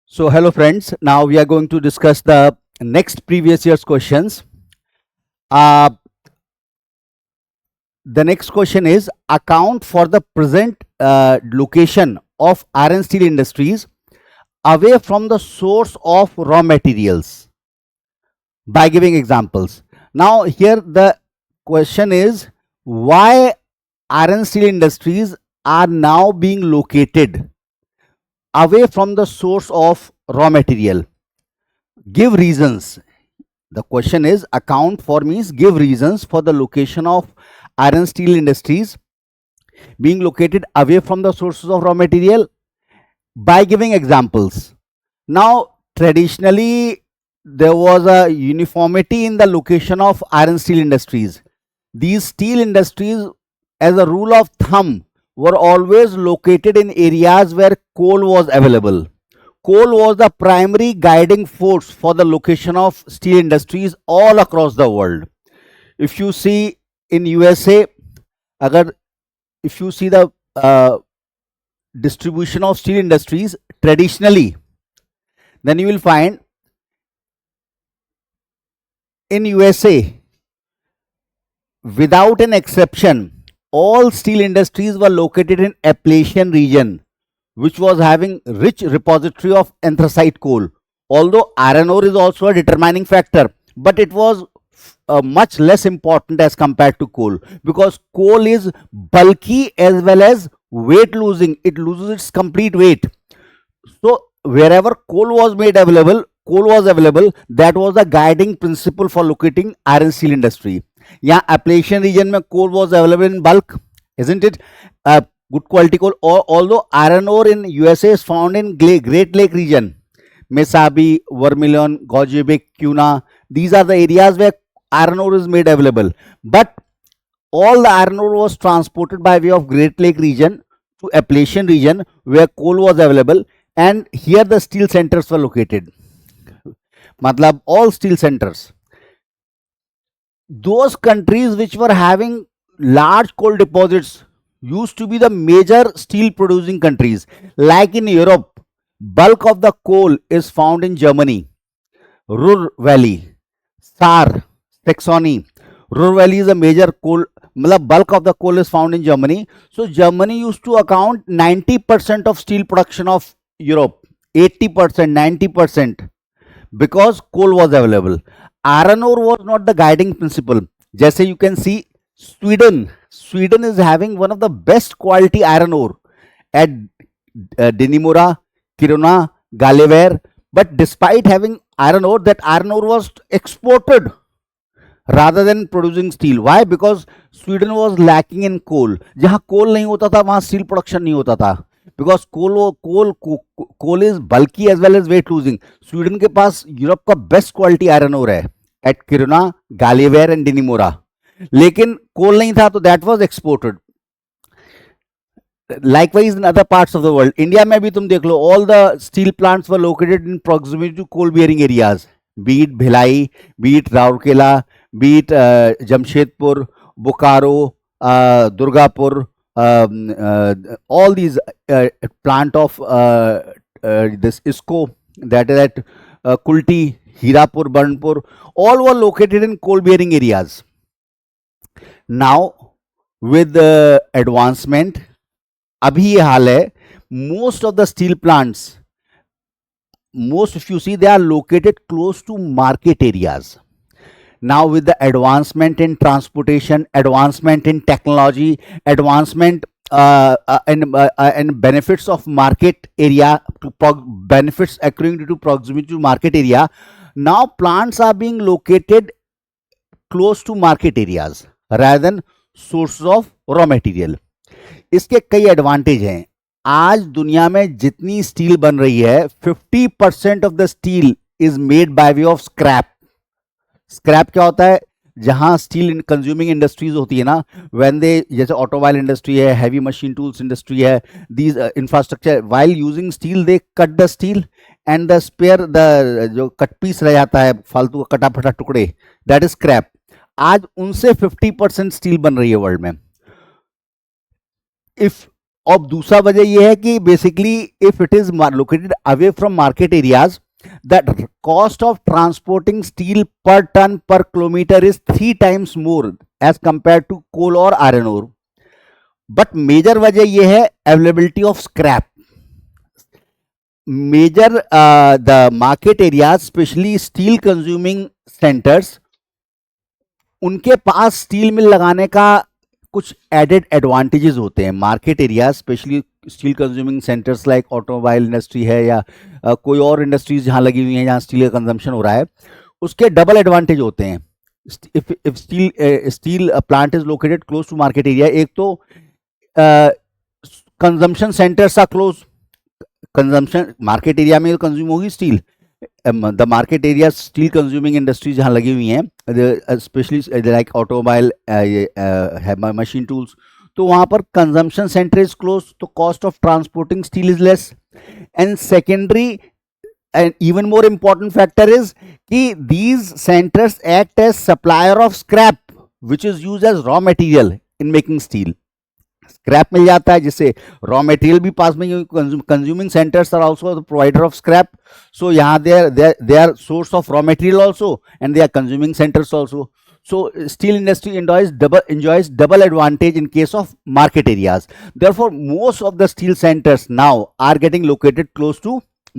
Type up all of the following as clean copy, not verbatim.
So, hello friends. Now we are going to discuss the next previous year's questions. Uh, the next question is account for the present location of iron steel industries away from the source of raw materials by giving examples. Now, here the question is why iron steel industries are now being located away from the source of raw material. Give reasons. The question is account for means give reasons for the location of iron steel industries being located away from the sources of raw material by giving examples. Now, traditionally, there was a uniformity in the location of iron steel industries. These steel industries, as a rule of thumb, were always located in areas where coal was available. Coal was the primary guiding force for the location of steel industries all across the world. If you see in USA, agar if you see the distribution of steel industries traditionally, then you will find in USA, without an exception, all steel industries were located in Appalachian region, which was having rich repository of anthracite coal. Although iron ore is also a determining factor, but it was much less important as compared to coal, because coal is bulky as well as weight losing. It loses its complete weight. So wherever coal was available, that was the guiding principle for locating iron steel industry. Yeah, Appalachian region mein coal was available in bulk, isn't it? Good quality coal. Although iron ore in USA is found in Great Lake region, Mesabi, Vermilion, Gogebic, Cuna. These are the areas where iron ore is made available. But all the iron ore was transported by way of Great Lake region to Appalachian region where coal was available, and here the steel centers were located. Matlab all steel centers. Those countries which were having large coal deposits used to be the major steel producing countries. Like in Europe, bulk of the coal is found in Germany, Ruhr Valley, Saar, Saxony. Ruhr Valley is a major coal, bulk of the coal is found in Germany. So Germany used to account 90% of steel production of Europe, 80%, 90%, because coal was available. Iron ore was not the guiding principle. Jaise you can see Sweden is having one of the best quality iron ore at Dannemora, Kiruna, Gallivare. But despite having iron ore, that iron ore was exported rather than producing steel. Why? Because Sweden was lacking in coal. जहाँ coal नहीं होता था वहाँ steel production नहीं होता था. Because coal is bulky as well as weight losing. Sweden के पास Europe का बेस्ट क्वालिटी आयरन ओर है एट किरुना, गालीवेयर एंड डिनीमोरा. लेकिन कोल नहीं था तो that was exported. Likewise in other parts of the world, India में भी तुम देख लो, all the steel plants were located in proximity to coal bearing areas, be it Bhilai, be it Rourkela, be it Jamshedpur, Bokaro, Durgapur, all these plant of this ISCO, that is at Kulti, Hirapur, Burnpur, all were located in coal bearing areas. Now with the advancement, अभी ये हाल है, most of the steel plants, most if you see, they are located close to market areas. Now with the advancement in transportation, advancement in technology, advancement and benefits of market area, benefits accruing due to proximity to market area, now plants are being located close to market areas rather than sources of raw material. इसके कई advantage हैं. आज दुनिया में जितनी steel बन रही है, 50% of the steel is made by way of scrap. Scrap क्या होता है? जहां स्टील कंज्यूमिंग इंडस्ट्रीज होती है ना, व्हेन दे, जैसे ऑटोमोबाइल इंडस्ट्री है, हैवी मशीन टूल्स इंडस्ट्री है, these infrastructure, while using steel they cut the steel and the spare, the जो कट पीस रह जाता है, फालतू का कटा फटा टुकड़े, दैट इज स्क्रैप. आज उनसे 50% स्टील बन रही है वर्ल्ड में. If और दूसरा वजह ये है कि basically if it is located away from market areas, the cost of transporting steel per ton per kilometre is 3 times more as compared to coal और आयरन ओर. बट मेजर वजह यह है availability of scrap. Major the market areas specially steel consuming centres, उनके पास steel mill लगाने का कुछ added advantages होते हैं. Market areas specially steel consuming centres like automobile industry है या कोई और इंडस्ट्रीज जहां लगी हुई हैं जहां स्टील का कंजम्पशन हो रहा है, उसके डबल एडवांटेज होते हैं. If steel plant is located close to market area, एक तो consumption centres are close. Consumption market area में कंज्यूम होगी steel. The market area steel consuming industries जहां लगी हुई हैं specially like automobile machine tools, तो वहां पर कंजम्पशन सेंटर इज क्लोज, तो cost of transporting steel is less. And secondary and even more important factor is कि these centres act as supplier of scrap which is use as raw material in making steel. Scrap मिल जाता है जिससे raw material भी पास में. Consuming centres are also the provider of scrap, so यहाँ they are source of raw material also and they are consuming centres also. So steel industry enjoys double advantage in case of market areas. Therefore, most of the steel centers now are getting located close to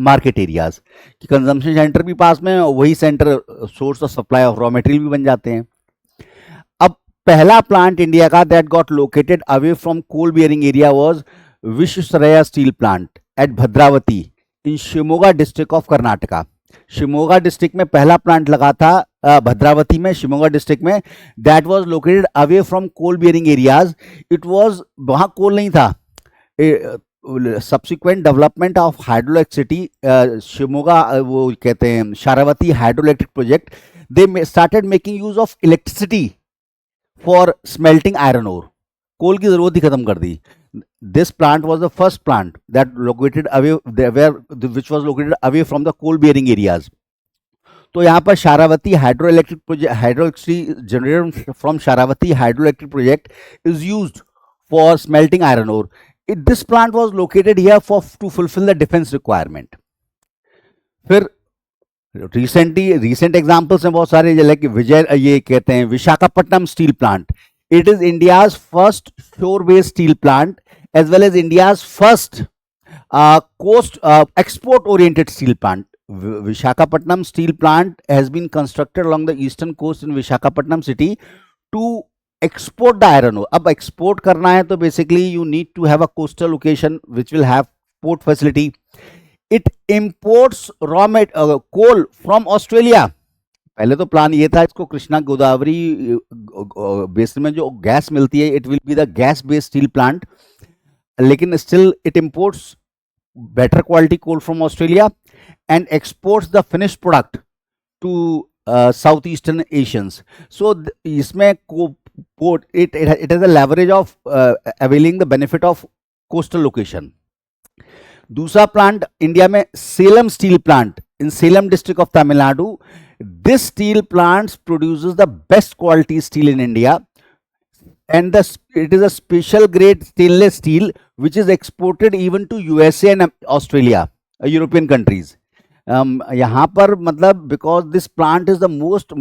market areas. कि consumption center भी पास में है, वही center source of supply of raw material भी बन जाते हैं. अब पहला प्लांट इंडिया का that got located away from coal bearing area was Visvesvaraya steel plant at Bhadravati in Shimoga district of Karnataka. Shimoga district में पहला प्लांट लगा था भद्रावती में, शिमोगा डिस्ट्रिक्ट में. That was located away from coal bearing areas. It was, वहां कोल नहीं था. Subsequent development of hydroelectricity, Shimoga वो कहते हैं Sharavati hydroelectric project, they started making use of electricity for smelting iron ore. Coal की जरूरत ही खत्म कर दी. This plant was the first plant that located away which was located away from the coal bearing areas. तो यहाँ पर Sharavathi hydroelectric project, hydroelectricity generated from Sharavathi hydroelectric project is used for smelting iron ore. This plant was located here to fulfill the defense requirement. फिर recent examples हैं बहुत सारे, like ये कहते हैं Visakhapatnam steel plant. It is India's first shore-based steel plant as well as India's first coast export-oriented steel plant. Visakhapatnam steel plant has been constructed along the eastern coast in Visakhapatnam city to export the iron ore. अब export करना है तो basically you need to have a coastal location which will have port facility. It imports coal from Australia. पहले तो plan ये था इसको Krishna Godavari basin में जो गैस मिलती है, it will be the gas based steel plant, लेकिन still it imports better quality coal from Australia and exports the finished product to south eastern Asians. So इसमें it has a leverage of availing the benefit of coastal location. दूसरा plant India में Salem steel plant in Salem district of Tamil Nadu. This steel plant produces the best quality steel in India, and it is a special grade stainless steel which is exported even to USA and Australia, European countries. यहाँ पर मतलब because this plant is the most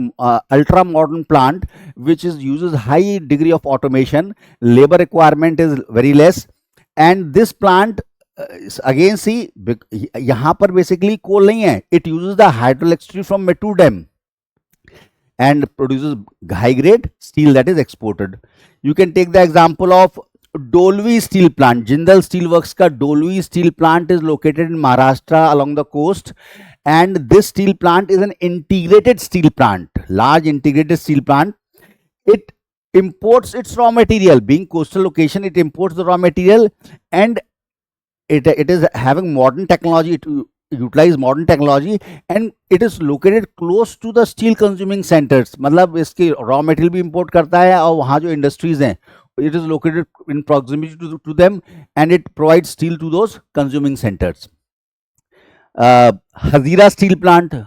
ultra modern plant which uses high degree of automation, labor requirement is very less, and this plant again see यहां पर basically coal नहीं है. It uses the hydroelectricity from Mettur dam and produces high grade steel that is exported. You can take the example of Dolvi steel plant. Jindal steel works का Dolvi steel plant is located in Maharashtra along the coast, and this steel plant is an integrated steel plant, large integrated steel plant. It imports its raw material, being coastal location, it imports the raw material, and it is having modern technology, to utilize modern technology, and it is located close to the steel consuming centers. मतलब इसके raw material भी import करता है और वहाँ जो industries हैं, it is located in proximity to them, and it provides steel to those consuming centers. Hazira steel plant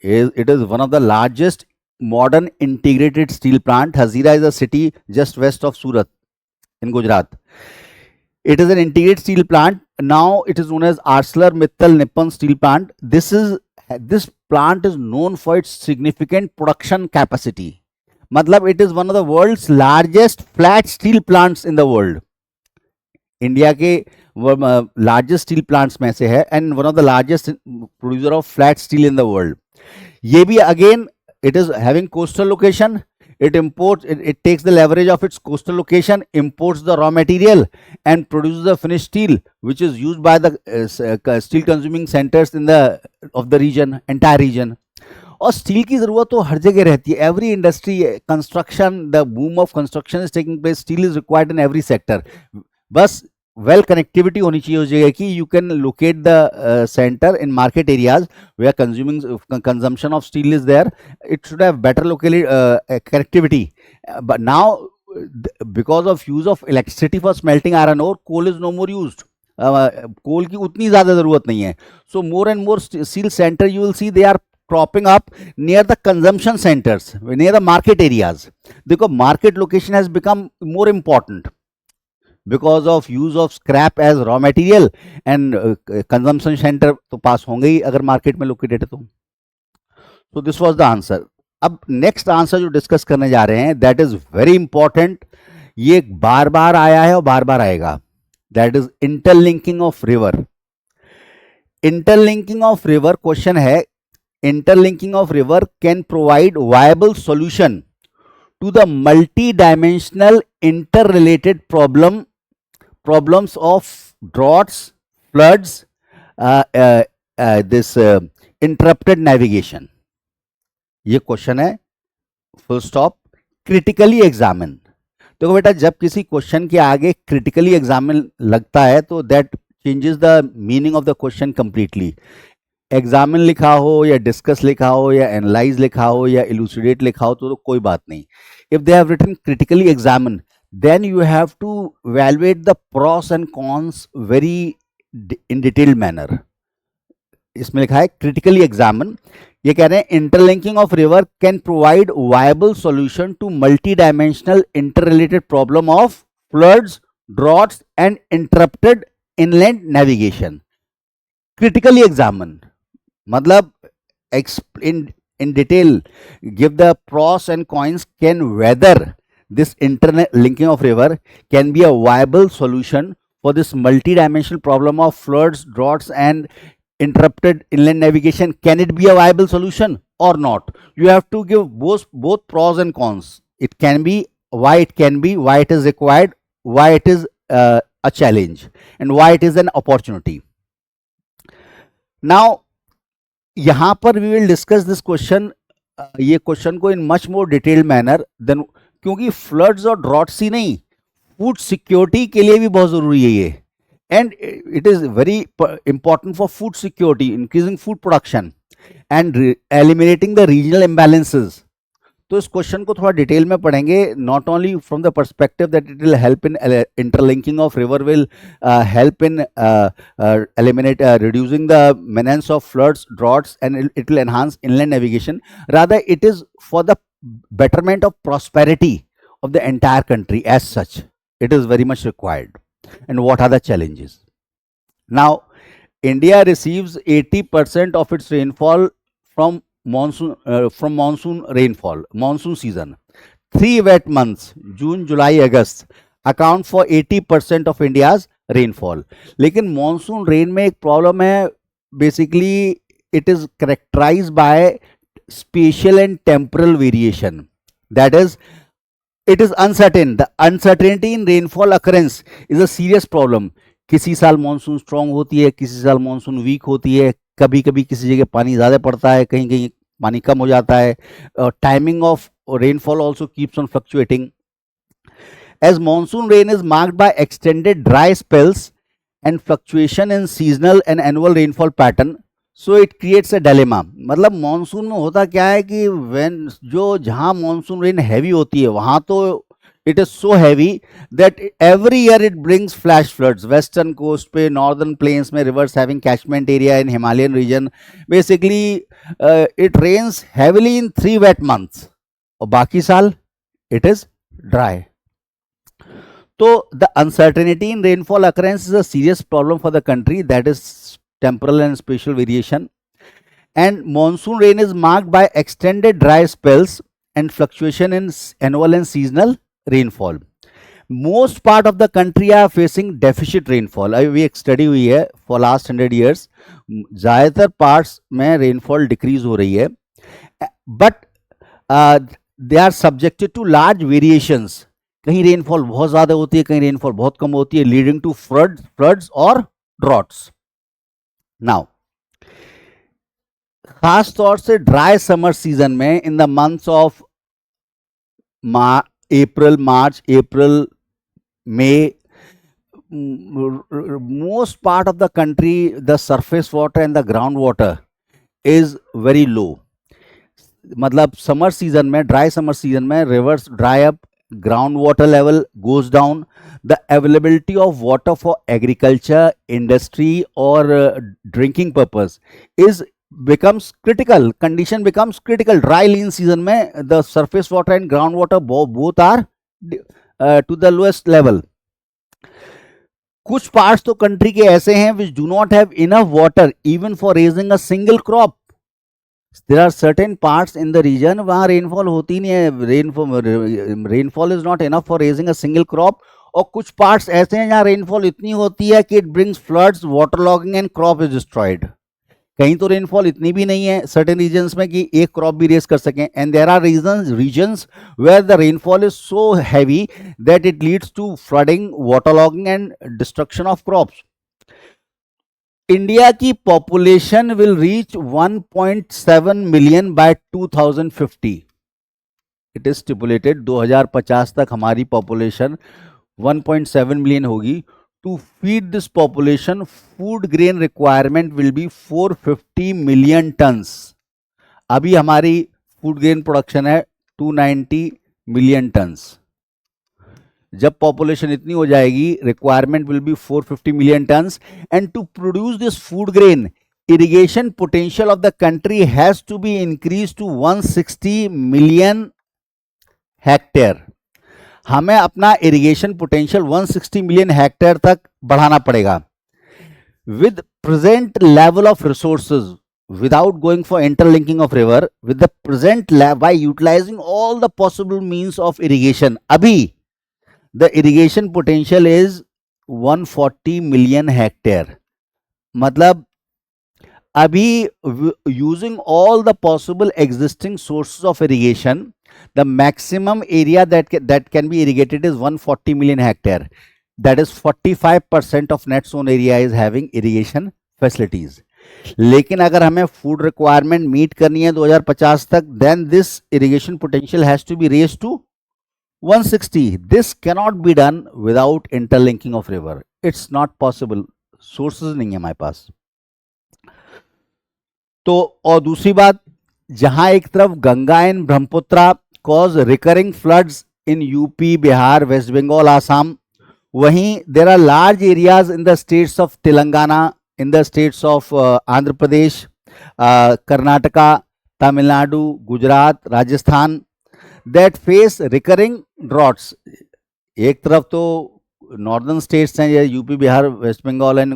it is one of the largest modern integrated steel plant. Hazira is a city just west of Surat in Gujarat. It is an integrated steel plant. Now it is known as ArcelorMittal Nippon Steel Plant. This plant is known for its significant production capacity. मतलब it is one of the world's largest flat steel plants in the world. India के largest steel plants में से है and one of the largest producer of flat steel in the world. ये भी again it is having coastal location. It takes the leverage of its coastal location, imports the raw material and produces the finished steel which is used by the steel consuming centers in the of the region, entire region. और steel की जरूरत तो हर जगह रहती है. Every industry, construction, the boom of construction is taking place, steel is required in every sector. बस well connectivity होनी चाहिए उस जगह की. You can locate the centre in market areas where consumption of steel is there. It should have better locally connectivity. But now because of use of electricity for smelting iron ore, coal is no more used. Coal की उतनी ज्यादा जरूरत नहीं है. So more and more steel center you will see they are cropping up near the consumption centers, near the market areas. Because market location has become more important because of use of scrap as raw material and consumption center तो पास होंगे ही अगर market में located है तो. So this was the answer. अब next answer जो discuss करने जा रहे हैं दैट इज वेरी इंपॉर्टेंट. ये बार बार आया है और बार बार आएगा. That is interlinking of river. Interlinking of river question है, interlinking of river can provide viable solution to the multi-dimensional interrelated problems of droughts, floods, this interrupted navigation. ये question है, full stop. Critically examine. देखो बेटा, जब किसी question के आगे critically examine लगता है तो that changes the meaning of the question completely. Examine लिखा हो या डिस्कस लिखा हो या एनालाइज लिखा हो या इलूसिडेट लिखा हो तो कोई बात नहीं. If they have written critically examine then you have to evaluate the pros and cons very in detailed manner. इसमें लिखा है क्रिटिकली एग्जामिन. ये कह रहे हैं interlinking of river can provide viable solution to multi dimensional interrelated problem of floods, droughts and interrupted inland navigation. Critically examine मतलब in detail give the pros and cons, can whether this interlinking of river can be a viable solution for this multi-dimensional problem of floods, droughts and interrupted inland navigation. Can it be a viable solution or not? You have to give both pros and cons. It can be, why it can be, why it is required, why it is a challenge and why it is an opportunity. Now यहां पर we will discuss this question, ये question को in much more detailed manner then, क्योंकि floods और droughts ही नहीं, food security के लिए भी बहुत जरूरी है ये. And it is very important for food security, increasing food production and eliminating the regional imbalances. तो इस क्वेश्चन को थोड़ा डिटेल में पढ़ेंगे, not only from the perspective that it will help in interlinking of river, will help in eliminate reducing the menace of floods, droughts and it will enhance inland navigation. Rather it is for the betterment of prosperity of the entire country as such. It is very much required. And what are the challenges? Now India receives 80% of its rainfall from monsoon rainfall, monsoon season. 3 wet months, June, July, August, account for 80% of India's rainfall. लेकिन monsoon rain में एक problem है, basically it is characterized by spatial and temporal variation. That is, it is uncertain. The uncertainty in rainfall occurrence is a serious problem. किसी साल monsoon strong होती है, किसी साल मानसून वीक होती है, कभी कभी किसी जगह पानी ज़्यादा पड़ता है, कहीं कहीं पानी कम हो जाता है. Timing of rainfall also keeps on fluctuating. As monsoon rain is marked by extended dry spells and fluctuation in seasonal and annual rainfall pattern, so it creates a dilemma. मतलब मानसून में होता क्या है कि जहाँ मानसून रेन हैवी होती है वहाँ तो it is so heavy that every year it brings flash floods. Western coast पे, northern plains में, rivers having catchment area in Himalayan region, basically it rains heavily in 3 wet months और बाकी साल it is dry. So the uncertainty in rainfall occurrence is a serious problem for the country, that is temporal and spatial variation. And monsoon rain is marked by extended dry spells and fluctuation in annual and seasonal rainfall. Most part of the country are facing deficit rainfall. अभी एक study हुई है for last 100 years, ज़्यादातर parts में rainfall decrease हो रही है, but they are subjected to large variations. कहीं रेनफॉल बहुत ज्यादा होती है, कहीं रेनफॉल बहुत कम होती है, लीडिंग टू फ्लड्स और ड्रॉट्स. नाउ खास तौर से ड्राई समर सीजन में in the months of March, April, May, most part of the country, the surface water and the groundwater is very low. मतलब समर सीजन में, dry summer season में rivers dry up, ground water level goes down, the availability of water for agriculture, industry और drinking purpose is becomes critical. Condition becomes critical. Dry lean season में the surface water and ground water both are to the lowest level. कुछ parts तो country के ऐसे हैं which do not have enough water even for raising a single crop. There are certain parts in the region वहाँ rainfall होती नहीं है, rainfall is not enough for raising a single crop. और कुछ पार्ट्स ऐसे हैं जहाँ रेनफॉल इतनी होती है कि it brings floods, water logging and crop is destroyed. कहीं तो रेनफॉल इतनी भी नहीं है सर्टेन रीजन्स में कि एक क्रॉप भी रेज कर सकें. And there are regions where the rainfall is so heavy that it leads to flooding, water logging and destruction of crops. India की population will reach 1.7 million by 2050. It is stipulated 2050 तक हमारी population 1.7 million होगी. To feed this population, food grain requirement will be 450 million tons. अभी हमारी food grain production है 290 million turns. जब population इतनी हो जाएगी, requirement will be 450 million tons. And to produce this food grain, irrigation potential of the country has to be increased to 160 million hectare. हमें अपना irrigation potential 160 million hectare तक बढ़ाना पड़ेगा. With present level of resources, without going for interlinking of river, with the present by utilizing all the possible means of irrigation, abhi the irrigation potential is 140 million hectare. मतलब अभी using all the possible existing sources of irrigation, the maximum area that can be irrigated is 140 million hectare. That is 45% of net zone area is having irrigation facilities. लेकिन अगर हमें food requirement meet करनी है 2050 तक, then this irrigation potential has to be raised to 160. This cannot be done without interlinking of river. It's not possible. Sources नहीं है हमारे पास. तो और दूसरी बात, जहां एक तरफ Ganga and Brahmaputra cause recurring floods in UP, Bihar, West Bengal, Assam, वहीं there are large areas in the states of Telangana, in the states of Andhra Pradesh, Karnataka, Tamil Nadu, Gujarat, Rajasthan, that face recurring droughts. एक तरफ तो नॉर्दर्न स्टेट्स हैं, ये UP, Bihar, West Bengal and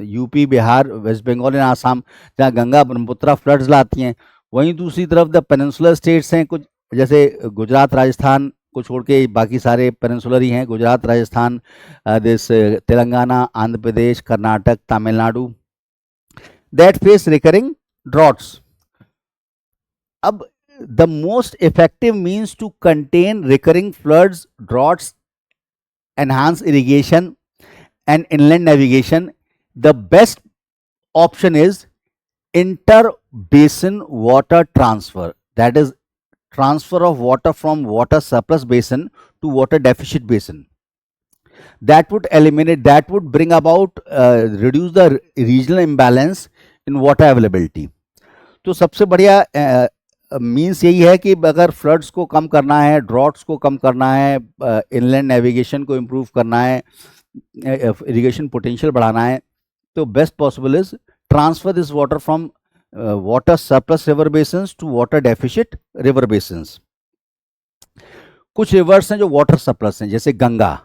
UP, Bihar, West Bengal and Assam, जहाँ गंगा ब्रह्मपुत्रा फ्लड्स लाती हैं. वहीं दूसरी तरफ द पेनिनसुलर स्टेट्स हैं, कुछ जैसे गुजरात, राजस्थान को छोड़ के बाकी सारे पेनिनसुलर ही हैं. Gujarat, Rajasthan, this Telangana, Andhra Pradesh, Karnataka, Tamil Nadu, that face recurring droughts. अब the most effective means to contain recurring floods, droughts, enhance irrigation and inland navigation, the best option is inter-basin water transfer. That is transfer of water from water surplus basin to water deficit basin. That would eliminate, that would bring about, reduce the regional imbalance in water availability. तो सबसे बढ़िया means यही है कि अगर floods को कम करना है, ड्रॉट्स को कम करना है, इनलैंड नेविगेशन को इम्प्रूव करना है, इरिगेशन पोटेंशियल बढ़ाना है, तो best possible is transfer this water from water surplus river basins to water deficit river basins. कुछ रिवर्स हैं जो वाटर सरप्लस हैं, जैसे Ganga.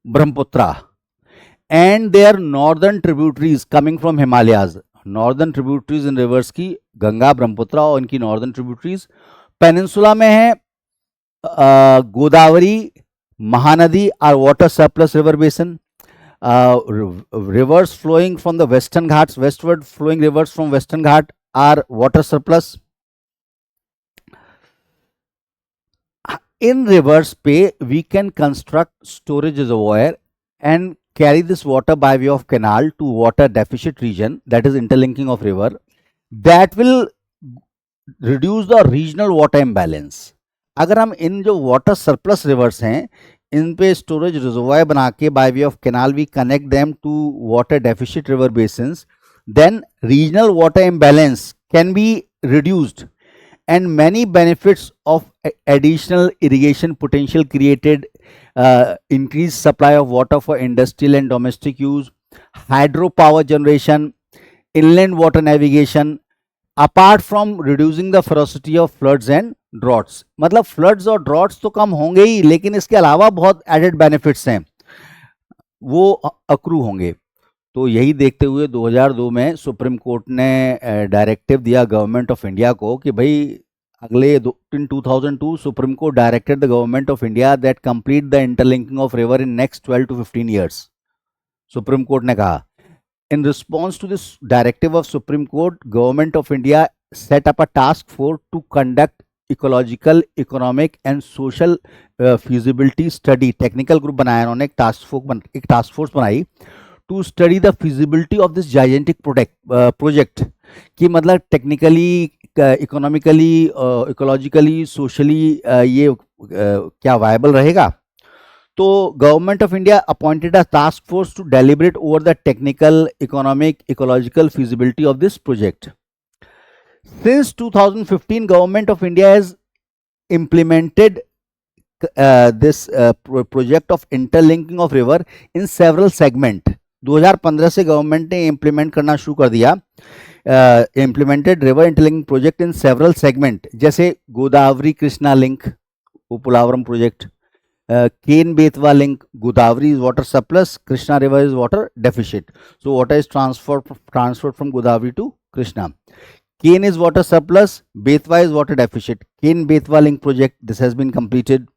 Brahmaputra, and their northern tributaries coming from Himalayas. Northern tributaries in rivers की गंगा, ब्रह्मपुत्र और इनकी northern tributaries. Peninsula में है Godavari, Mahanadi are water surplus river basin. Rivers flowing from the western ghats, westward flowing rivers from western ghat are water surplus. In rivers पे we can construct storage reservoir and carry this water by way of canal to water deficit region, that is interlinking of river, that will reduce the regional water imbalance. अगर हम इन जो water surplus rivers हैं इन पे storage reservoir बना के by way of canal we connect them to water deficit river basins, then regional water imbalance can be reduced and many benefits of additional irrigation potential created, increased supply of water for industrial and domestic use, hydropower generation, inland water navigation, apart from reducing the ferocity of floods and droughts. मतलब floods और droughts तो कम होंगे ही, लेकिन इसके अलावा बहुत added benefits हैं वो अक्रू होंगे. तो यही देखते हुए 2002 में सुप्रीम कोर्ट ने डायरेक्टिव दिया गवर्नमेंट ऑफ इंडिया को कि भाई अगले इन 2002 supreme court directed the government of India that complete the interlinking of river in next 12 to 15 years. Supreme court ने कहा. In response to this directive of Supreme Court, Government of India set up a task force to conduct ecological, economic and social feasibility study. Technical group बनाया उन्होंने, एक task force बनाई to study the feasibility of this gigantic project कि मतलब technically, economically, ecologically, socially ये क्या viable रहेगा. तो government of India appointed a task force to deliberate over the technical, economic, ecological feasibility of this project. Since 2015 government of India has implemented this project of interlinking of river in several segment. 2015 से government ने implement करना शुरू कर दिया. Implemented river interlinking project in several segment, जैसे Godavari Krishna link, Polavaram project, Ken Betwa link. Godavari is water surplus, Krishna river is water deficit. So water is transferred from Godavari to Krishna. Ken is water surplus, Betwa is water deficit. Ken Betwa link project, this has been completed.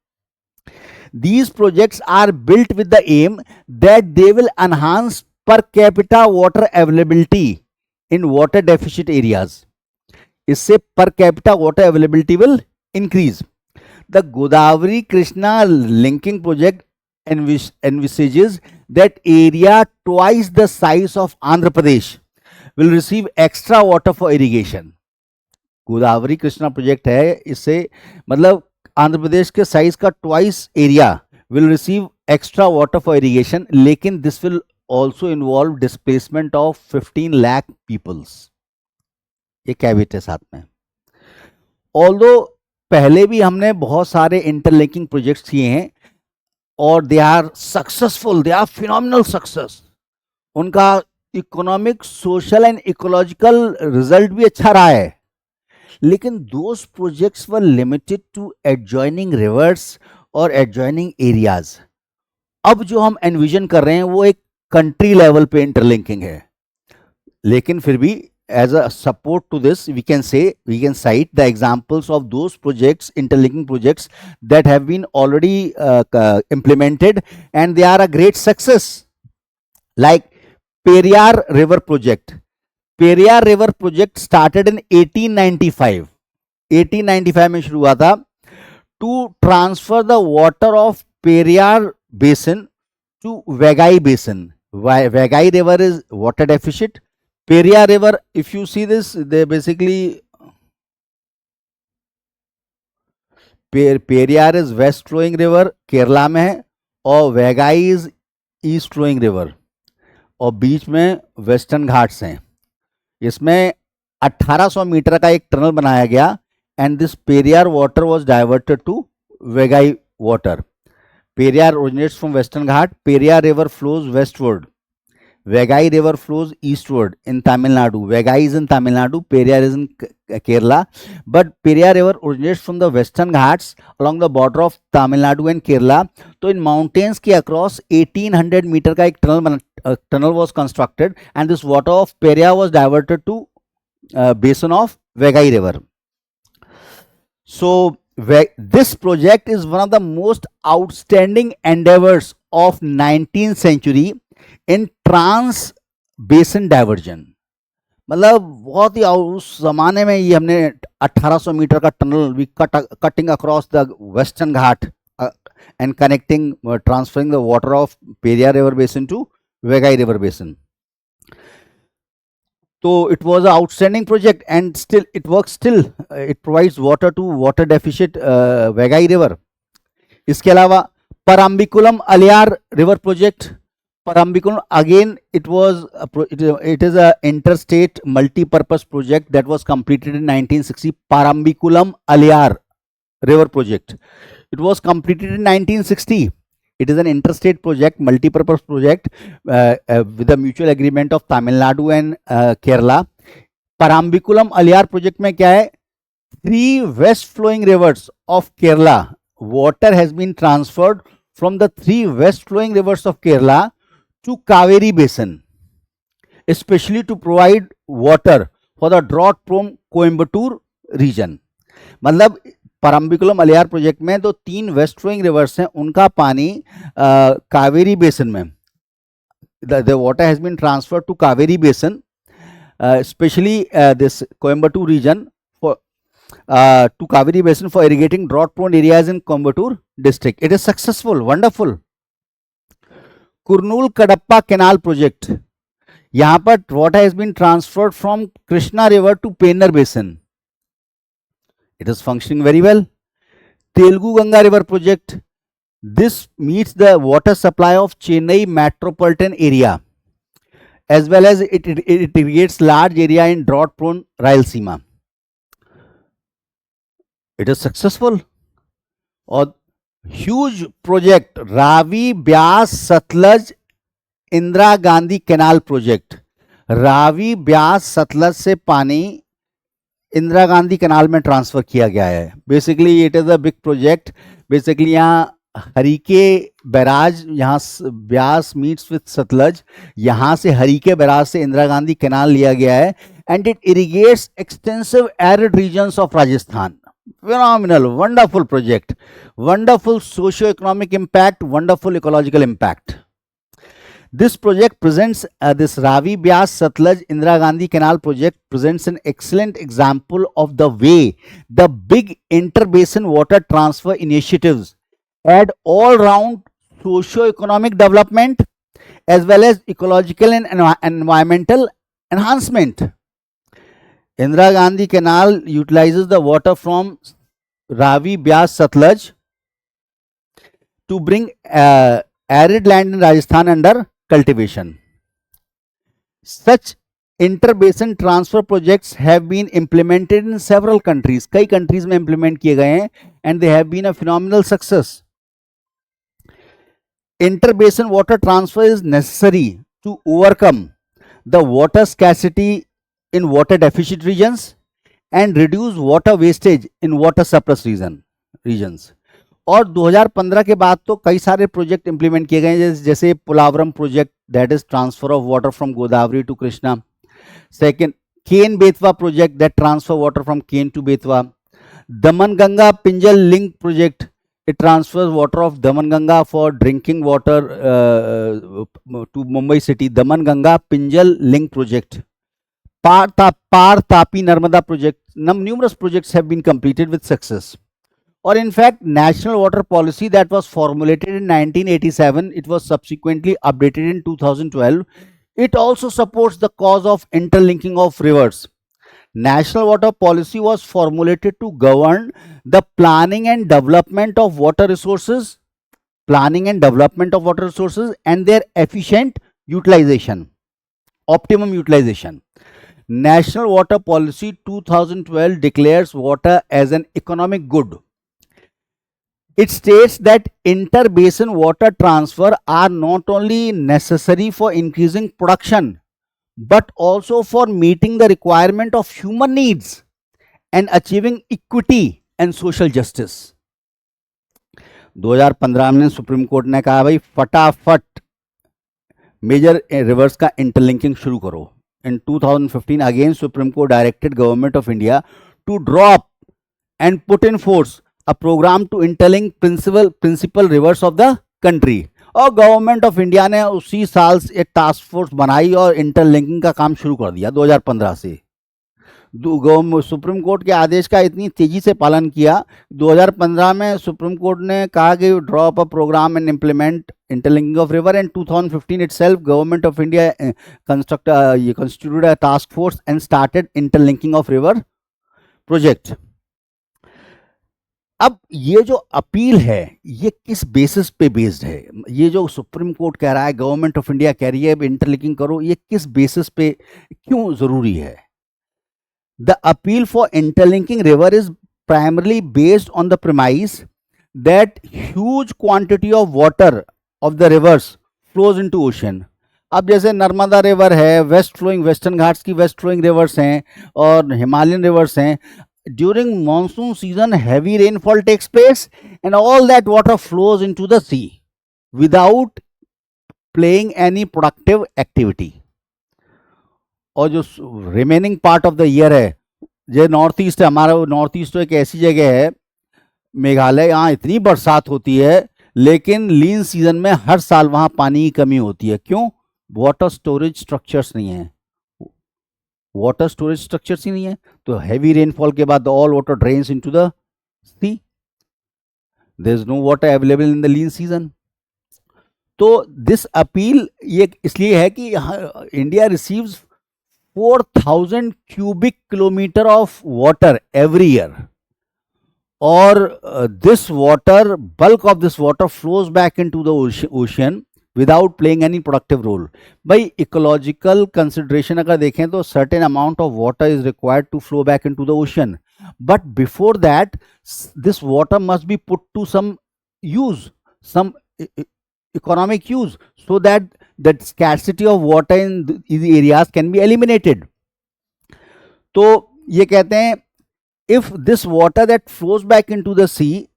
These projects are built with the aim that they will enhance per capita water availability in water deficit areas. इससे per capita water availability will increase. The Godavari Krishna linking project envisages that area twice the size of Andhra Pradesh will receive extra water for irrigation. Godavari Krishna project है, इससे मतलब आंध्र प्रदेश के size का twice area will receive extra water for irrigation, लेकिन this will also involve displacement of 15 lakh peoples. ये caveat है साथ में. ऑल्दो पहले भी हमने बहुत सारे इंटरलिंकिंग प्रोजेक्ट्स किए हैं और they are successful, they are phenomenal success. उनका economic, social and ecological result भी अच्छा रहा है, लेकिन those projects were limited to adjoining rivers और एडजॉइनिंग एरियाज. अब जो हम एनविजन कर रहे हैं वो एक कंट्री लेवल पे इंटरलिंकिंग है, लेकिन फिर भी as a support to this we can cite the examples of those projects, interlinking projects that have been already implemented and they are a great success, like Periyar river project. Periyar river project started in 1895. 1895 में शुरू हुआ था to transfer the water of Periyar basin to Vaigai basin. Vaigai river is water deficit. Periyar river, if you see this, they basically, Periyar is west flowing river, Kerala में है, और Vaigai is east flowing river, और बीच में western Ghats हैं. इसमें 1800 metre का एक tunnel बनाया गया and this Periyar water was diverted to Vaigai water. Periyar originates from western ghat. Periyar river flows westward. Vegai river flows eastward in Tamil Nadu. Vegai is in Tamil Nadu, Periyar is in Kerala. But Periyar river originates from the western Ghats along the border of Tamil Nadu and Kerala. So in mountains के across 1800 meter का एक tunnel was constructed, and this water of Periyar was diverted to basin of Vegai river. So this project is one of the most outstanding endeavors of 19th century in trans basin diversion. मतलब बहुत ही उस जमाने में ये हमने 1800 metre का tunnel we cutting across the western Ghat and connecting transferring the water of Periyar river basin to Vegai river basin. So it was an outstanding project, and still it works. Still it provides water to water deficit Vegai river. इसके अलावा Parambikulam Aliyar river project. Parambikulam, again it is a interstate multi-purpose project that was completed in 1960. Parambikulam Aliyar river project. It was completed in 1960. It is an interstate project, multi-purpose project with the mutual agreement of Tamil Nadu and Kerala. Parambikulam Aliyar project में क्या है? 3 west flowing rivers of Kerala. Water has been transferred from the 3 west flowing rivers of Kerala to Kaveri basin, especially to provide water for the drought-prone Coimbatore region. मतलब Parambikulam Aliyar project में तो 3 waste flowing rivers हैं, उनका पानी Kaveri basin में, the water has been transferred to Kaveri basin, specially this Coimbatore region to Kaveri basin for irrigating drought prone areas in Coimbatore district. It is successful, wonderful. Kurnool Kadapa canal project, यहाँ पर water has been transferred from Krishna river to Pennar basin. It is functioning very well. Telugu Ganga river project, this meets the water supply of Chennai metropolitan area, as well as it irrigates large area in drought prone Rayalaseema. It is successful. और huge project Ravi Beas Sutlej Indira Gandhi canal project. Ravi Beas Sutlej से पानी Indira Gandhi canal में transfer किया गया है. Basically it is a big project. Basically यहाँ Harike barrage, यहाँ Beas meets with Sutlej, यहाँ से हरीके बैराज से इंदिरा गांधी कैनाल लिया गया है, and it irrigates extensive arid regions of Rajasthan. Phenomenal, wonderful project, wonderful socio-economic impact, wonderful ecological impact. This project presents this Ravi Byas Satluj Indira Gandhi Canal project presents an excellent example of the way the big interbasin water transfer initiatives add all-round socio-economic development as well as ecological and environmental enhancement. Indira Gandhi Canal utilizes the water from Ravi Byas Satluj to bring arid land in Rajasthan under cultivation. Such interbasin transfer projects have been implemented in several countries. कई countries में implement किए गए हैं, and they have been a phenomenal success. Interbasin water transfer is necessary to overcome the water scarcity in water deficit regions and reduce water wastage in water surplus regions. और 2015 के बाद तो कई सारे प्रोजेक्ट इंप्लीमेंट किए गए हैं, जैसे Polavaram project, that is transfer of water from Godavari to Krishna. Second, Ken Betwa project, that transfer water from Ken to Betwa. Damanganga Pinjal link project, it transfers water of Damanganga for drinking water to Mumbai city. Damanganga Pinjal link project. Par Tapi Narmada project. Numerous projects have been completed with success. Or in fact, national water policy that was formulated in 1987, it was subsequently updated in 2012. It also supports the cause of interlinking of rivers. National water policy was formulated to govern the planning and development of water resources, and their efficient utilization, optimum utilization. National water policy 2012 declares water as an economic good. It states that inter-basin water transfer are not only necessary for increasing production, but also for meeting the requirement of human needs and achieving equity and social justice. 2015 में supreme court ने कहा भाई फटाफट major rivers का interlinking शुरू करो. In 2015 again Supreme Court directed Government of India to drop and put in force a program to interlink principal rivers of the country. और government of India ने उसी साल एक टास्क फोर्स बनाई और इंटरलिंकिंग का काम शुरू कर दिया 2015 से. सुप्रीम कोर्ट के आदेश का इतनी तेजी से पालन किया. 2015 में सुप्रीम कोर्ट ने कहा कि draw up a programme and implement interlinking of river. In 2015 itself, Government of India constituted a task force and started interlinking of river project. अब ये जो अपील है ये किस बेसिस पे बेस्ड है? ये जो सुप्रीम कोर्ट कह रहा है, गवर्नमेंट ऑफ इंडिया कह रही है इंटरलिंकिंग करो, ये किस बेसिस पे क्यों जरूरी है? The appeal for interlinking river is primarily based on the premise that huge quantity of water of the rivers flows into ocean. अब जैसे नर्मदा रिवर है, वेस्ट फ्लोइंग, वेस्टर्न घाट्स की वेस्ट फ्लोइंग रिवर्स हैं और हिमालयन रिवर्स हैं. During monsoon season heavy rainfall takes place and all that water flows into the sea without playing any productive activity. और जो remaining part of the year है, जो north east है, हमारा north east तो एक ऐसी जगह है मेघालय, यहाँ इतनी बरसात होती है लेकिन लीन सीजन में हर साल वहां पानी की कमी होती है. क्यों? वाटर स्टोरेज स्ट्रक्चर्स नहीं है. वाटर स्टोरेज स्ट्रक्चर्स ही नहीं है तो हैवी रेनफॉल के बाद all water drains into the sea. There is no water available in the lean season. तो दिस अपील ये इसलिए है कि India receives 4000 cubic kilometre of water every year. Or this water, bulk of this water flows back into the ocean without playing any productive role. By ecological consideration अगर देखें तो certain amount of water is required to flow back into the ocean. But before that, this water must be put to some use, some economic use, so that the scarcity of water in these areas can be eliminated. तो ये कहते हैं if this water that flows back into the sea,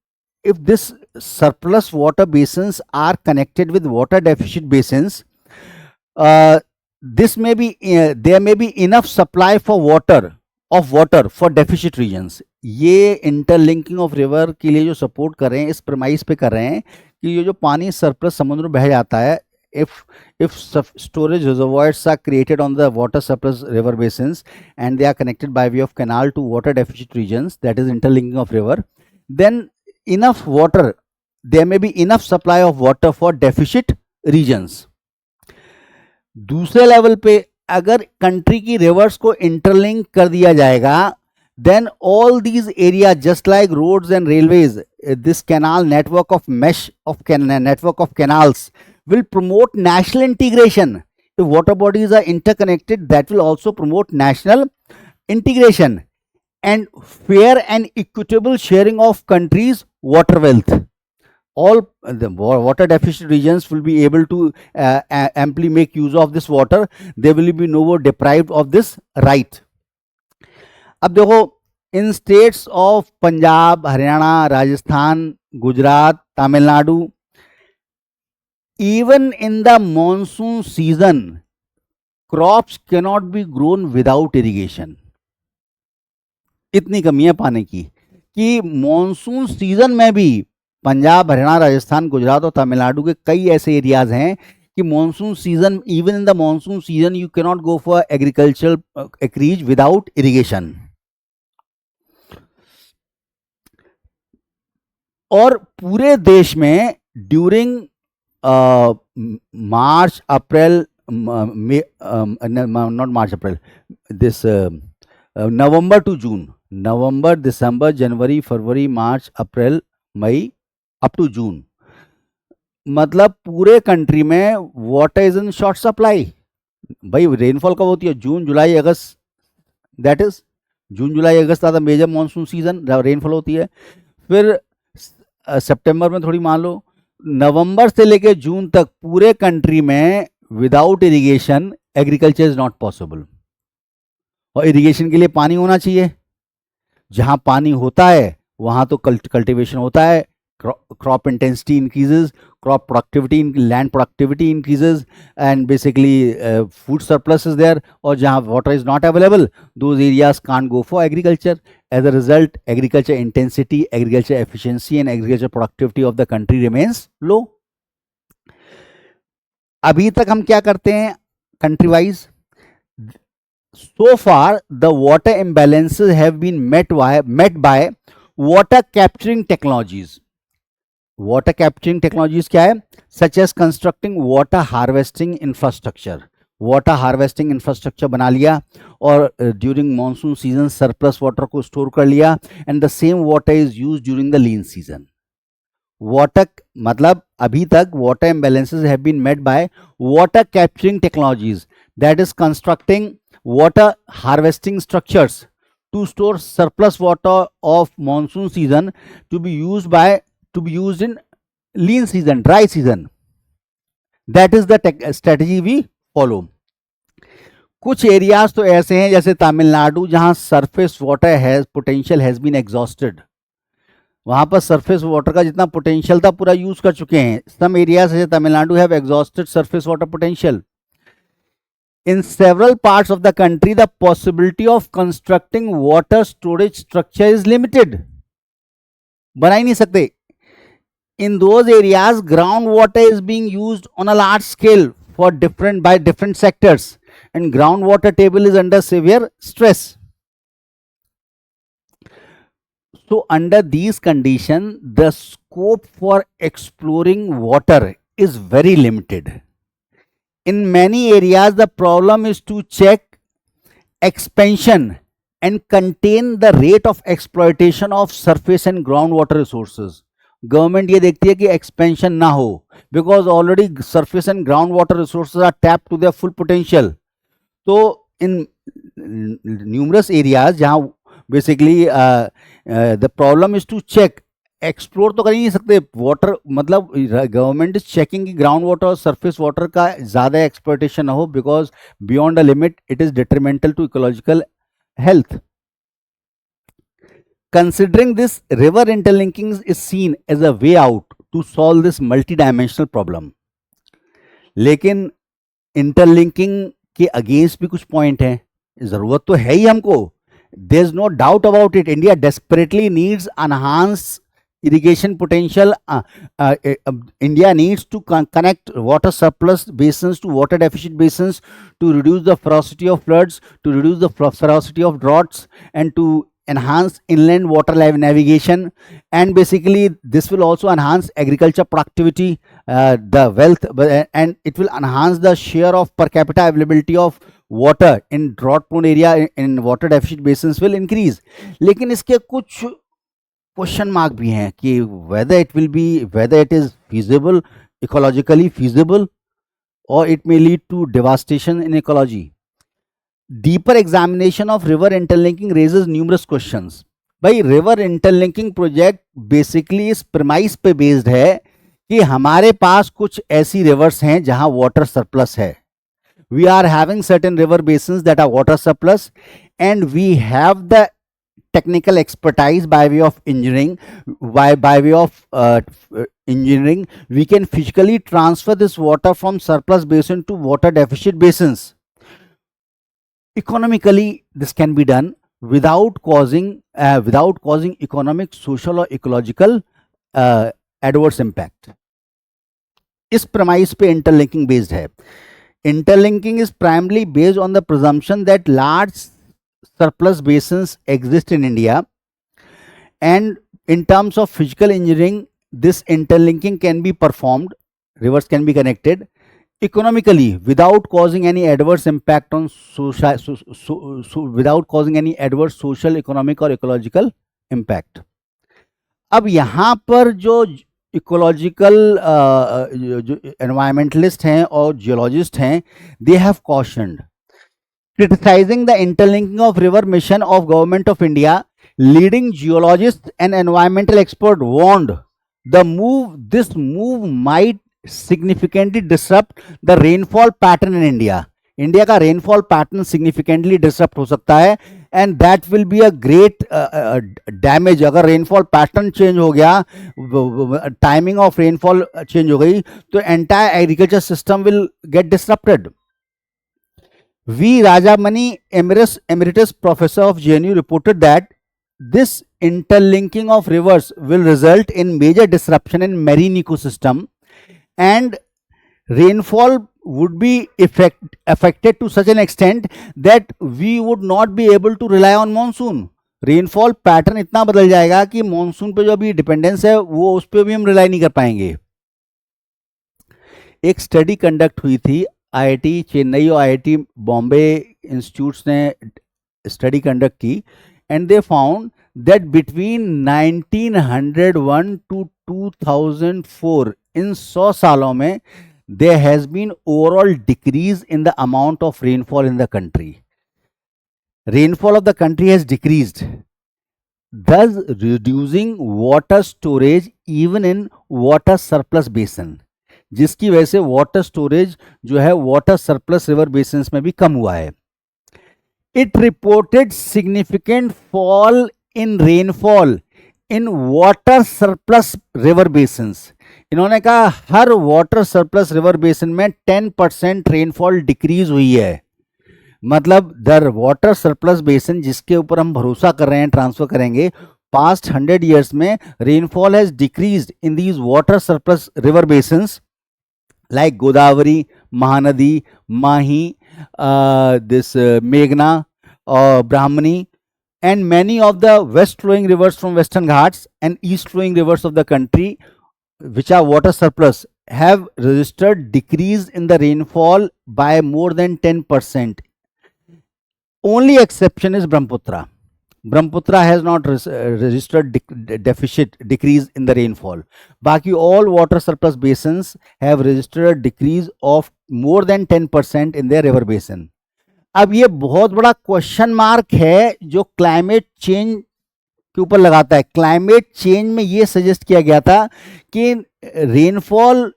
if this surplus water basins are connected with water deficit basins, this may be there may be enough supply for water for deficit regions. ये interlinking of river के लिए जो support कर रहे हैं इस premise पे कर रहे हैं कि ये जो पानी सरप्लस समुद्र में बह जाता है, if storage reservoirs are created on the water surplus river basins and they are connected by way of canal to water deficit regions, that is interlinking of river, then enough water, there may be enough supply of water for deficit regions. दूसरे level पे अगर country की reverse को interlink कर दिया जाएगा, then all these areas just like roads and railways, this canal network of mesh of network of canals will promote national integration. If water bodies are interconnected, that will also promote national integration and fair and equitable sharing of countries' water wealth. All the water deficit regions will be able to amply make use of this water. They will be no more deprived of this right. अब देखो, in states of Punjab, Haryana, Rajasthan, Gujarat, Tamil Nadu, even in the monsoon season, crops cannot be grown without irrigation. इतनी कमी है पानी की कि monsoon season में भी पंजाब, हरियाणा, राजस्थान, गुजरात और तमिलनाडु के कई ऐसे एरियाज हैं कि monsoon season, even in the monsoon season you can not go for agricultural acres without irrigation. और पूरे देश में during March, April, not March, April, this November to June, November, December, January, February, March, April, May up to June, मतलब पूरे country में water is in short supply. भाई rainfall कब होती है? June, July, August. That is June, July, August are the major monsoon season, rainfall होती है. फिर सितंबर में थोड़ी मान लो, नवंबर से लेके जून तक पूरे कंट्री में without irrigation agriculture is not possible. और इरिगेशन के लिए पानी होना चाहिए, जहां पानी होता है वहां तो कल्टीवेशन होता है, crop intensity increases, crop productivity, land productivity increases, and basically food surplus is there. और जहाँ water is not available, those areas can't go for agriculture. As a result, agriculture intensity, agriculture efficiency, and agriculture productivity of the country remains low. अभी तक हम क्या करते हैं country wise? So far, the water imbalances have been met by water capturing technologies. Water capturing technologies क्या है? Such as constructing water harvesting infrastructure. Water harvesting infrastructure बना लिया और during monsoon season surplus water को store कर लिया, and the same water is use during the lean season. Water मतलब अभी तक water imbalances have been met by water capturing technologies, that is constructing water harvesting structures to store surplus water of monsoon season to be used in lean season, dry season. That is the strategy we follow. कुछ areas तो ऐसे हैं जैसे तमिलनाडु, जहां surface water has potential has been exhausted. वहां पर surface water का जितना पोटेंशियल था पूरा यूज कर चुके हैं। सम एरियाज जैसे Tamil Nadu have exhausted surface water potential. In several parts of the country, the possibility of constructing water storage structure is limited. बना ही नहीं सकते। In those areas, groundwater is being used on a large scale by different sectors, and groundwater table is under severe stress. So under these conditions, the scope for exploring water is very limited. In many areas, the problem is to check expansion and contain the rate of exploitation of surface and groundwater resources. Government ये देखती है कि expansion ना हो, because already surface and ground water resources are tap to their full potential. तो in numerous areas जहाँ basically the problem is to check, explore तो कर ही नहीं सकते वाटर, मतलब गवर्नमेंट इज चेकिंग कि ग्राउंड वाटर और सरफेस वाटर का ज़्यादा एक्सप्लोइटेशन ना हो, because beyond a limit it is detrimental to ecological health. Considering this, river interlinking is seen as a way out to solve this multidimensional problem. लेकिन interlinking के against भी कुछ point हैं, जरूरत तो है ही हमको, there is no doubt about it. India desperately needs enhance irrigation potential. India needs to connect water surplus basins to water deficit basins to reduce the ferocity of floods, to reduce the ferocity of droughts, and to enhance inland water navigation. And basically this will also enhance agriculture productivity, the wealth, and it will enhance the share of per capita availability of water in drought prone area, in water deficit basins will increase. लेकिन इसके कुछ question mark भी हैं कि whether it is feasible, ecologically feasible, or it may lead to devastation in ecology. Deeper examination of river interlinking raises numerous questions. भाई river interlinking project basically इस premise पे based है कि हमारे पास कुछ ऐसी रिवर्स हैं जहां वाटर सरप्लस है. We are having certain river basins that are water surplus, and we have the technical expertise by way of engineering. By way of engineering, we can physically transfer this water from surplus basin to water deficit basins. Economically, this can be done without causing economic, social or ecological adverse impact. इस premise पे interlinking based है. Interlinking is primarily based on the presumption that large surplus basins exist in India, and in terms of physical engineering, this interlinking can be performed, rivers can be connected economically without causing any adverse impact on without causing any adverse social, economic or ecological impact. अब यहाँ पर जो ecological जो environmentalist हैं और geologist हैं, they have cautioned, criticizing the interlinking of river mission of government of India. Leading geologists and environmental expert warned This move might significantly disrupt the rainfall pattern in India. India का rainfall pattern significantly disrupt हो सकता है, and that will be a great damage. अगर rainfall pattern change हो गया, timing of rainfall change हो गई, तो entire agriculture system will get disrupted. V. Rajamani, Emeritus Professor of JNU, reported that this interlinking of rivers will result in major disruption in marine ecosystem, and rainfall would be affected to such an extent that we would not be able to rely on monsoon. Rainfall pattern इतना बदल जाएगा कि monsoon पे जो अभी dependence है वो उस पर भी हम रिलाई नहीं कर पाएंगे. एक स्टडी कंडक्ट हुई थी आईआईटी चेन्नई और आईआईटी बॉम्बे इंस्टीट्यूट्स ने स्टडी कंडक्ट की, and they found that between 1901 to 2004, इन 100 सालों में there has been overall decrease in the amount of rainfall in the country. Rainfall of the country has decreased, thus reducing water storage even in water surplus basin, जिसकी वजह से water storage जो है water surplus river basins में भी कम हुआ है. It reported significant fall in rainfall in water surplus river basins. इन्होंने कहा हर वाटर सरप्लस रिवर बेसिन में 10% रेनफॉल डिक्रीज हुई है. मतलब द वाटर सरप्लस बेसिन जिसके ऊपर हम भरोसा कर रहे हैं ट्रांसफर करेंगे, पास्ट 100 ईयर्स में rainfall has decreased in these water surplus river basins like Godavari, Mahanadi, Mahi, this Meghna, Brahmani, and many of the west flowing rivers from Western Ghats and east flowing rivers of the country, which are water surplus, have registered decrease in the rainfall by more than 10%. Only exception is Brahmaputra. Brahmaputra has not registered decrease in the rainfall. Baki all water surplus basins have registered a decrease of more than 10% in their river basin. अब ये बहुत बड़ा question mark है जो climate change के ऊपर लगाता है. क्लाइमेट चेंज में ये सजेस्ट किया गया था कि rainfall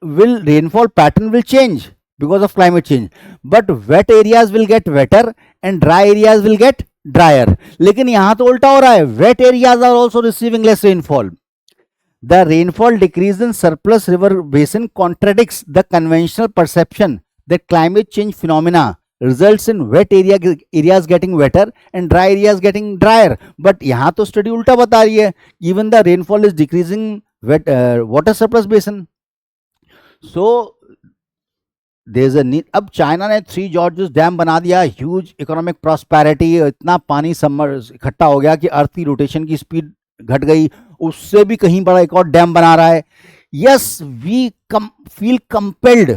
pattern will change because of climate change, but wet areas will get wetter and dry areas will get drier. लेकिन यहां तो उल्टा हो रहा है, wet areas are also receiving less rainfall. The rainfall decrease in surplus river basin contradicts the conventional perception that climate change phenomena results in wet areas getting wetter and dry areas getting drier. But यहाँ तो study उल्टा बता रही है, even the rainfall is decreasing water surplus basin. So there's a need. अब China ने 3 George's dam बना दिया, ह्यूज इकोनॉमिक प्रॉस्पेरिटी, इतना पानी समर इकट्ठा हो गया कि अर्थ की रोटेशन की स्पीड घट गई, उससे भी कहीं बड़ा एक और डैम बना रहा है. Yes, we feel compelled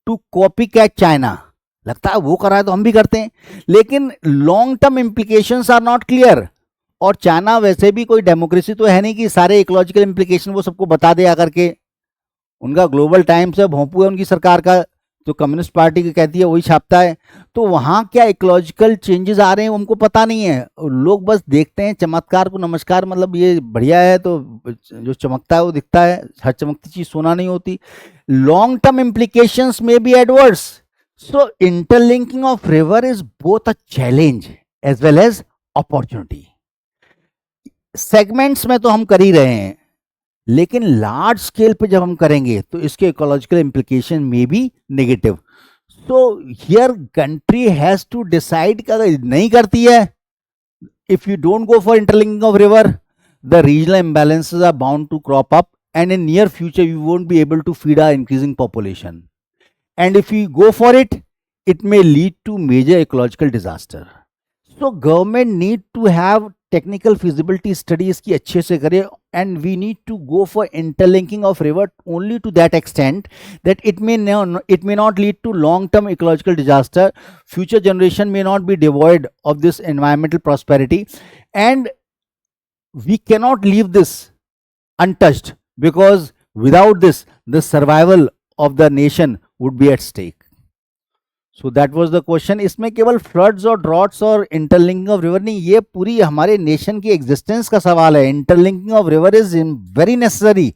to copy cat China. लगता है वो कर रहा है तो हम भी करते हैं, लेकिन long term implications are not clear. और चाइना वैसे भी कोई डेमोक्रेसी तो है नहीं कि सारे इकोलॉजिकल इंप्लीकेशन वो सबको बता दे आकर के. उनका ग्लोबल टाइम्स है, भोंपू है उनकी सरकार का, तो कम्युनिस्ट पार्टी की कहती है वही छापता है. तो वहाँ क्या इकोलॉजिकल चेंजेस आ रहे हैं उनको पता नहीं है. लोग बस देखते हैं चमत्कार को नमस्कार, मतलब ये बढ़िया है तो जो चमकता है वो दिखता है. हर चमकती चीज सोना नहीं होती. लॉन्ग टर्म इम्प्लीकेशंस में be adverse. So interlinking of river is both a challenge as well as opportunity. Segments में तो हम कर ही रहे हैं, लेकिन लार्ज स्केल पे जब हम करेंगे तो इसके इकोलॉजिकल इंप्लीकेशन में भी negative. So here country has to decide कि अगर नहीं करती है, if you don't go for interlinking of river, the regional imbalances are bound to crop up, and in near future you won't be able to feed our increasing population. And if you go for it, it may lead to major ecological disaster. So government need to have technical feasibility studies की अच्छे से करे, and we need to go for interlinking of river only to that extent that it may not lead to long-term ecological disaster. Future generation may not be devoid of this environmental prosperity, and we cannot leave this untouched, because without this, the survival of the nation would be at stake. So that was the question. इसमें केवल floods और droughts और interlinking of river नहीं, ये पूरी हमारे nation की existence का सवाल है. Interlinking of river is very necessary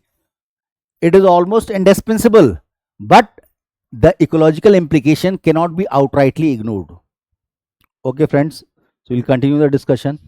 it is almost indispensable, but the ecological implication cannot be outrightly ignored. Okay, friends, so we'll continue the discussion.